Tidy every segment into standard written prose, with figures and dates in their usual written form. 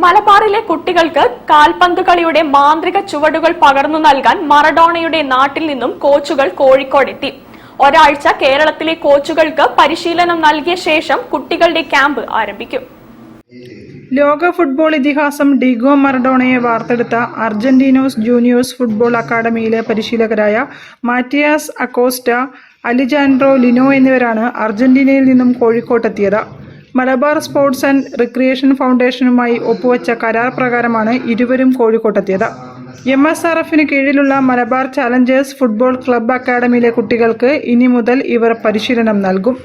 മലബാറിലെ കുട്ടികൾക്ക് കാൽപന്ത് കളിയുടെ മാന്ത്രിക ചുവടുകൾ പകർന്നു നൽകാൻ മറഡോണയുടെ നാട്ടിൽ നിന്നും കോച്ചുകൾ കോഴിക്കോടെത്തി. ഒരാഴ്ച കേരളത്തിലെ കോച്ചുകൾക്ക് പരിശീലനം നൽകിയ ശേഷം കുട്ടികളുടെ ക്യാമ്പ് ആരംഭിക്കും. ലോക ഫുട്ബോൾ ഇതിഹാസം ഡീഗോ മറഡോണയെ വാർത്തെടുത്ത അർജന്റീനോസ് ജൂനിയേഴ്സ് ഫുട്ബോൾ അക്കാദമിയിലെ പരിശീലകരായ മാറ്റിയാസ് അക്കോസ്റ്റ, അലിജാൻഡ്രോ ലിനോ എന്നിവരാണ് അർജന്റീനയിൽ നിന്നും കോഴിക്കോട്ടെത്തിയത്. മലബാർ സ്പോർട്സ് ആൻഡ് റിക്രിയേഷൻ ഫൗണ്ടേഷനുമായി ഒപ്പുവെച്ച കരാർ പ്രകാരമാണ് ഇരുവരും കോഴിക്കോട്ടെത്തിയത്. MSRFന് കീഴിലുള്ള മലബാർ ചാലഞ്ചേഴ്സ് ഫുട്ബോൾ ക്ലബ്ബ് അക്കാദമിയിലെ കുട്ടികൾക്ക് ഇനി മുതൽ ഇവർ പരിശീലനം നൽകും.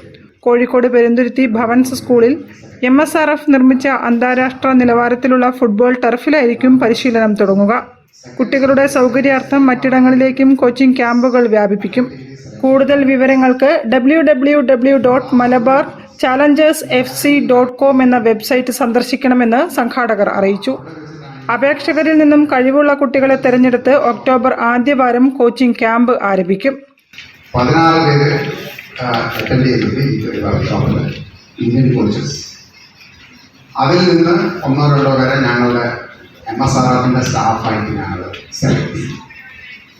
കോഴിക്കോട് പെരുന്തുരുത്തി ഭവൻസ് സ്കൂളിൽ MSRF നിർമ്മിച്ച അന്താരാഷ്ട്ര നിലവാരത്തിലുള്ള ഫുട്ബോൾ ടർഫിലായിരിക്കും പരിശീലനം തുടങ്ങുക. കുട്ടികളുടെ സൗകര്യാർത്ഥം മറ്റിടങ്ങളിലേക്കും കോച്ചിംഗ് ക്യാമ്പുകൾ വ്യാപിപ്പിക്കും. കൂടുതൽ വിവരങ്ങൾക്ക് www.malabarchallengersfc.com എന്ന വെബ്സൈറ്റ് സന്ദർശിക്കണമെന്ന് സംഘാടകർ അറിയിച്ചു. അപേക്ഷകരിൽ നിന്നും കഴിവുള്ള കുട്ടികളെ തെരഞ്ഞെടുത്ത് ഒക്ടോബർ ആദ്യവാരം കോച്ചിംഗ് ക്യാമ്പ് ആരംഭിക്കും. 16 പേര് അറ്റൻഡ് ചെയ്തിട്ട് ഈ വർക്ക്ഷോപ്പിൽ ഇന്ത്യൻ കോച്ചസ്. അതിൽ നിന്ന് 1-2 പേരെ ഞങ്ങളുടെ MSRFിൻ്റെ സ്റ്റാഫായിട്ട് ഞങ്ങൾ സെലക്ട് ചെയ്തു.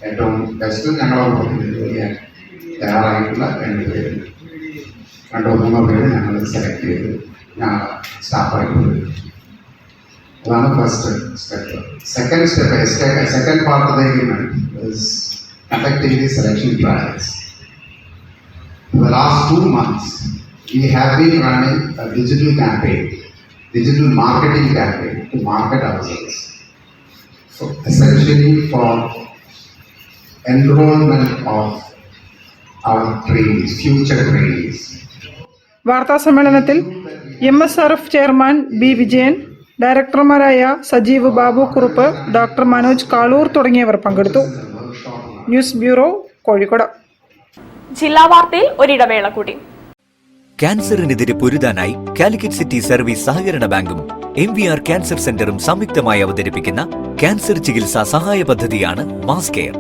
ഏറ്റവും ബെസ്റ്റ് ഞങ്ങളോട് ചെയ്യാൻ തയ്യാറായിട്ടുള്ള 2 പേര്, 2-3 പേര് ഞങ്ങൾ സെലക്ട് ചെയ്ത് ഞങ്ങൾ സ്റ്റാഫായിട്ട്. അതാണ് first step. Second part of the agreement is conducting the selection trials. For the last 2 months, we have been running a digital marketing campaign to market ourselves. So essentially for enrollment of our trainees, future trainees. വാർത്താ സമ്മേളനത്തിൽ MSRF chairman B. Vijayan, ഡയറക്ടർമാരായ Sajeev Babu Kurup, doctor Manoj Kaloor തുടങ്ങിയവർ പങ്കെടുത്തു. News bureau, Kozhikode. ജില്ലാ വാർത്തയിൽ ഒരിടവേള കൂടി. ക്യാൻസറിനെതിരെ പൊരുതാനായി കാലിക്കറ്റ് സിറ്റി സർവീസ് സഹകരണ ബാങ്കും MVR ക്യാൻസർ സെന്ററും സംയുക്തമായി അവതരിപ്പിക്കുന്ന ക്യാൻസർ ചികിത്സാ സഹായ പദ്ധതിയാണ് മാസ് കെയർ.